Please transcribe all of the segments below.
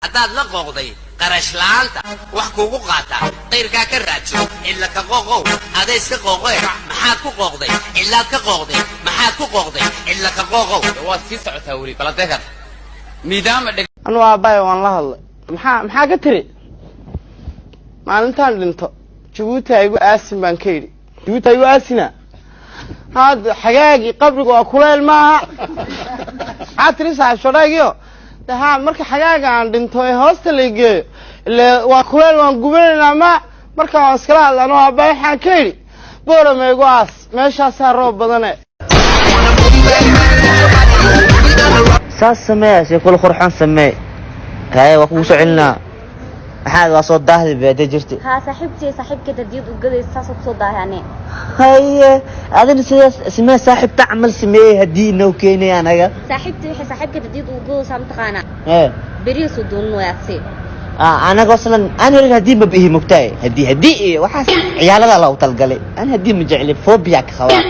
هذا لا قوقدي قرش لانتا wax kuugu qaata qeyrka ka raadso illa ka qoqow hada iska qoqoy maxaad ku qoqday illa ka qoqday maxaad ku qoqday illa ka qoqow waad si socotaa wali kala deegar nidaam anu aabay waan la hadlay maxaa ka tiri maalintan dhinto Djibouti aygu aasin baan ka yiri Djibouti aygu aasina hada xagaagi qabriga waa kuleel maaha atri saaxiibadaygiyo ها marka xagaaga aan dhinto ee hoosta la geeyo ilaa waa kuleel waan gubanayna ma marka aan iskala hadlano aabay waxaan ka yiri booro meego aas meeshaas roob badan saas sameeyay kul qurxan sameey hay waa ku socelina waxaad waa soo daahday baad jirtay ha saaxiibka dadiyad u gaday saas soo daahane hay adina sidaas samee saaxiib tacmal samee hadii noo keenay anaga saaxiibka dadiyad u gaday saamtaqaana bariis u doon waayay anaga aslan aan hore hadii ma bihi mugtay hadii waxa ciyaalada la u talgalay aan hadii ma jecel phobia ka xawaa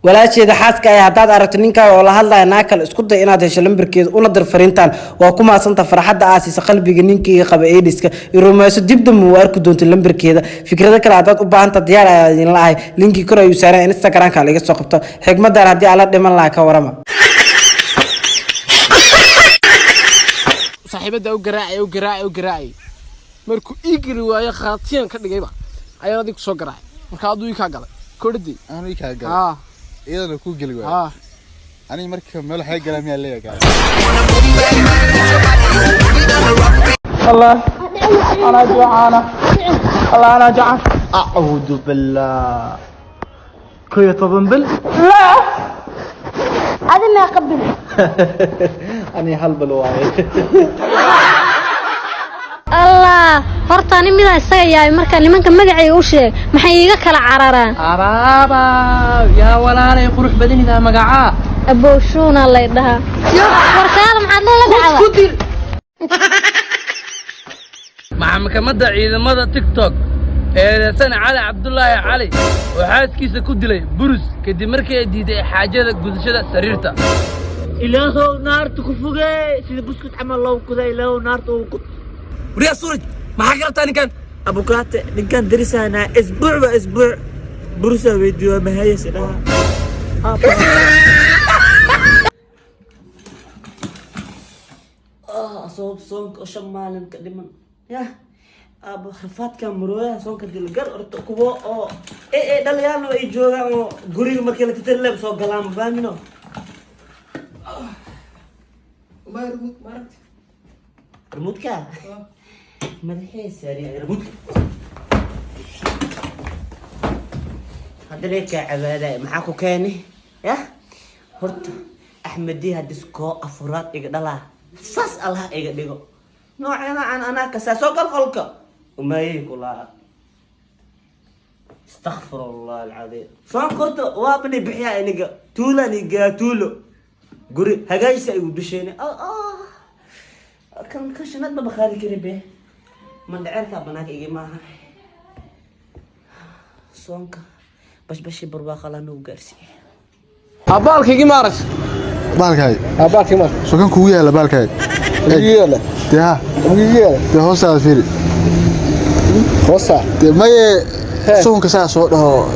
walaasheeda xaaska ay hadaad aragto ninka oo la hadlayo naakal isku day inaad hesho lambarkeeda una dir fariintan waa ku maasanta farxadda aasiisa qalbiga ninkii qaba eediska irumayso dibdam uu arki doonto lambarkeeda fikrada kale hadaad u baahantahay diyaar ayaa idin laahay linki kor ayuu saaran Instagram-ka laga soo qabto xigmadan hadii ala dhiman laa ka warama saaxiibada u garaacay markuu igri waayo khaatiyan ka dhigayba ayaan adigu soo garaacay marka aduu ka galay kordhi aanu ka galay iyadana ku gali waay ani marka meel hay galaan ma leeyahay الله أنا جوعان أعوذ بالله كي تضنبل لا هذا ما قبل أنا هالبلواي الله hortaani mid ay sayay marka nimanka magacay u sheeg maxay iga kala cararaan araba ya walaalay qurux badanida magaca abooshuna la dhaha warkaal maxaad la dhacday maxkamada ciidamada TikTok ee sana cali Cabdullaahi cali waxaaskiisa ku dilay burus kadib markii ay diiday xaajada gudashada sariirta ilaahow naarta ku fogay sida buskut amal loo kuday ilaahow naarta uu ku riya suuraj ما حكرتني كان أبو كات كان درسنا أسبوع برسا فيديو ما هي سنة صوب صونك وشمال مقدما يا أبو خفات كان مروي صونك دلقر أرتكبوا إيه ده اللي يعني يجوا قريب مركلة تتلب صوب كلام فاهمينه ما يرموت مارك رموت كا مدحي سريع رموت هذا ليك عبادة معاكو كاني يا هرت أحمدي هدسكو أفراد إقدلا ساس الله إقدلو نوعنا عن أنا كساسوك الخلق وما يقولا استغفر الله العظيم صان كرت وابني بحياء نيجا تولا نيجا تولو قري هجاي سأيو بشيني كان كشنات ما بخاري كريبه من دعرك بناك إيجي معها صانك بش برواق على نوجرسي أبالك يجي مارس بالكاي أبالك مارس شو كان كويه لا بالكاي يلا ده يلا ده هو سال فيري وصل ده ما سون كسا صوت هو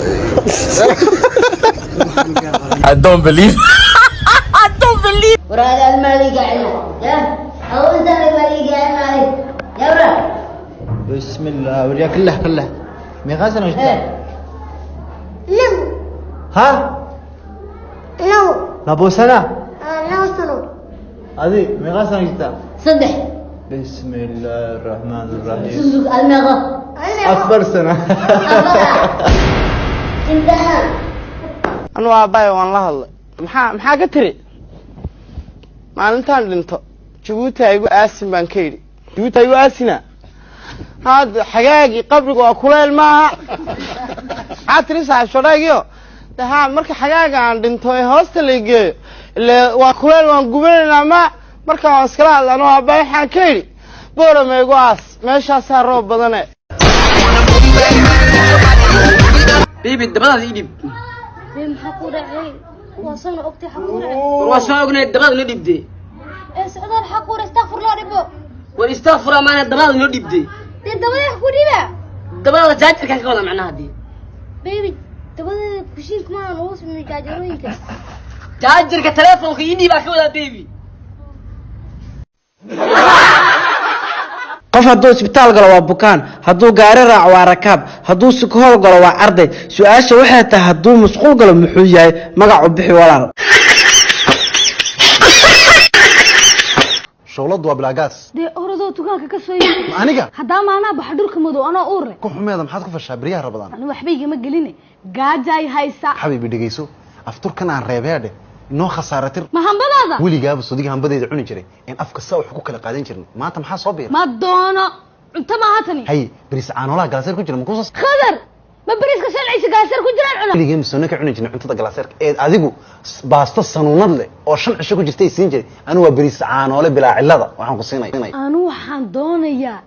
I don't believe وراد المالي قاعد يا أول ذا المالي قاعد يا ورا بسم الله وريا كله ميغاسنا وجدت لو ها لو لابو سنة لو سنو هذه ميغاسنا وجدت صدح بسم الله الرحمن الرحيم سوق المغا أكبر سنة امتحان أنا أباي وان لا hadlay maxaa ka tiri maalintan dhinto Djibouti aygu aasin baan ka yiri Djibouti aygu aasina hada xagaagi qabriga waa kuleel maaha atri saaxiibadaygiyo ها marka xagaaga aan dhinto ee hoosta la geeyo ilaa waa kuleel waan gubanayna ma marka aan iskala hadlano aabay waxaan ka yiri booro meego aas meeshaas roob badan بيبي الدبادة يديب بيم حقورة عين وصلنا أختي حقورة وصلنا أقول الدبادة نديب دي سعودة الحق والاستغفر ما انا دبل نو ديبدي dabada ku dhiba دبل جاجر كان كودا معناها دي baby dabada kushiin kuma aan ugu sameeyay jaajarooyinka جاجر كتليفون يدي با كودا بيبي qof hadduu isbitaal galo waa bukaan hadduu gaari raaco waa rakaab hadduu sikool galo waa arday su-aasha waxay tahay hadduu masquul galo muxuu yahay magacu bixi walaal شغلات وبلاغاس dee orodoo tukaanka ka soo yimi aniga haddaa maanaa baxa dhulka madow anoo uur leh ku xumeeda maxaad ku fashaa bariyaha rabadaan ani waxba igama geline gaajay haysa xabiibi dhageyso afturkan aan reebeedhe inoo khasaaratir ma hambadaada weligaaba sodiga hambadeeda cuni jiray in afka saa wax ku kala qaadan jirin maanta maxaa soo biir ma doono cunto maaha tani hay baris caanoolaha galaaseer ku jira ma kuusas khadar ma bariiska shalciisa gaaseer ku jiraan cuna weligeen misoona ka cuni jirnay cuntada galaaseerka ee adigu baasta sanuunad leh oo 5 cisho ku jirtay siin jiray anu waa baris caanoole bilaa cilada waxaan ku siinay anu waxaan doonayaa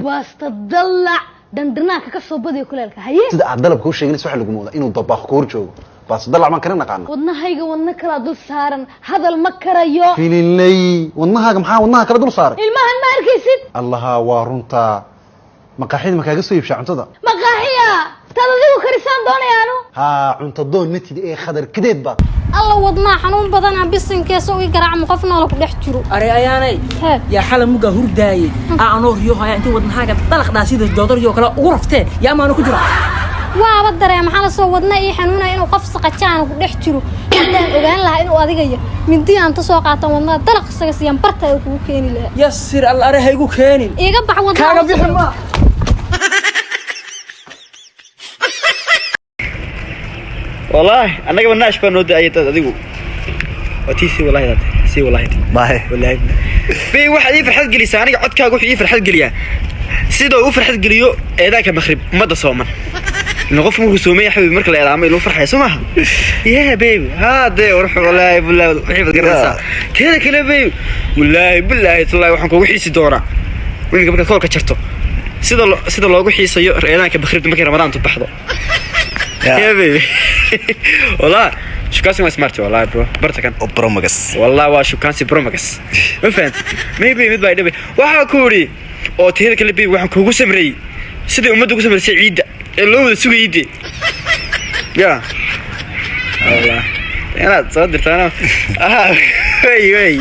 baasta dalac dandanaanka ka soo badiyo kuleelka haye sida aad dalabka u sheegnayso waxa lagu moodaa inuu dabaaq koor joogo baasta dalac ma karin naqaan wadnahayga wadna kala dul saaran hadal ma karayo fililay wadnahaaga maxaa wadnaha kala dul saaray ilmahan ma arkaysid allaha waa runta maqaaxid ma kaaga soo iibshaa cuntada maqaaxiya tad adigu karisaan doonayaanu ha cunto doon natid ee khadar kadeed baad alla wadnaa xanuun badan bisinkeesa u garaac qof nool ku dhex jiro أري أياني يا حلا مجا هرداي أنا ريوها أنت ودنا حاجة طلق ناسيد الجدار يو كلا غرفتين يا ما أنا كجرا waa dareem maxaa soo wadna ii xanuunay inuu qof saqajaan ku dhex jiro hadaan ogaan lahaa inuu adigaya mindi aan ta soo qaatan wadna dalaq isaga siyan barta ku keeni lahaa يسر الله أري هيجو كانين iga bax wadna كاغا بيحن ما والله أنا قبل ناش بنود أي تدقو وتيسي والله هذا سي والله باي والله في واحد يفرح قلي ساني عد كاغو يفرح قليا سيدو يفرح قليو ذاك مخرب مدى صوما نغف مرسومية حبيبي مركل يا عمي لو فرح يسمعها يا بيبي هذا وروح والله بالله وحيف قرصا كذا كذا بيبي والله بالله والله وحنك وحيسي دورا وين قبل كل كشرتو سيدا لوغو حيسيو ذاك مخرب مركل رمضان تبحضو يا بيبي والله شو كاسي ما سمعتي والله برو برتكن بروماكس والله واشو كاسي بروماكس ما فهمت ميبي ميد باي دبي waxa ku uri oo teeda kale bi waxaan kugu samreeyay sidii umadu ku samreysay ciida ee loo wada sugayay ya Allah yana soo dirtana ah way